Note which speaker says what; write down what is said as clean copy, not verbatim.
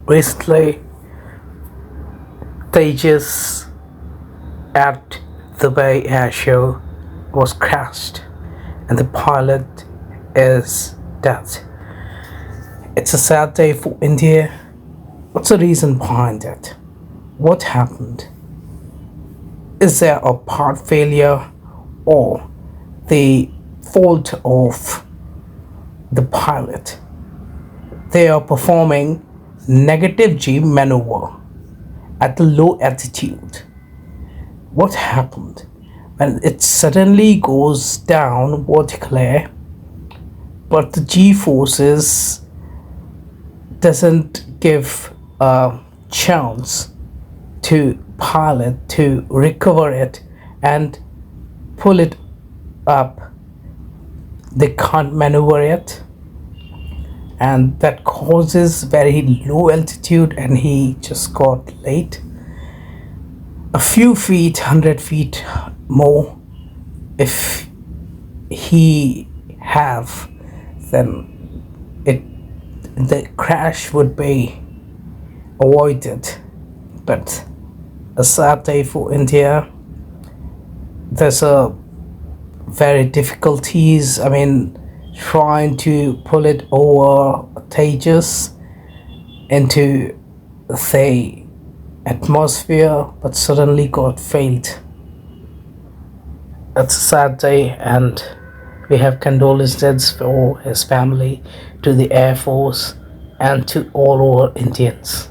Speaker 1: Recently, Tejas at the Bay Air Show was crashed, and the pilot is dead. It's a sad day for India. What's the reason behind it? What happened? Is there a part failure or the fault of the pilot? They are performing negative G maneuver at a low altitude. What happened? When it suddenly goes down vertically, but the G forces doesn't give a chance to pilot to recover it and pull it up. They can't maneuver it, and that causes very low altitude, and he just got late a few feet, 100 feet more. If he have, then it the crash would be avoided. But a sad day for India. There's a very difficulties. I mean, trying to pull it over Tejas into the atmosphere, but suddenly got failed. It's a sad day, and we have condolences for his family, to the Air Force, and to all our Indians.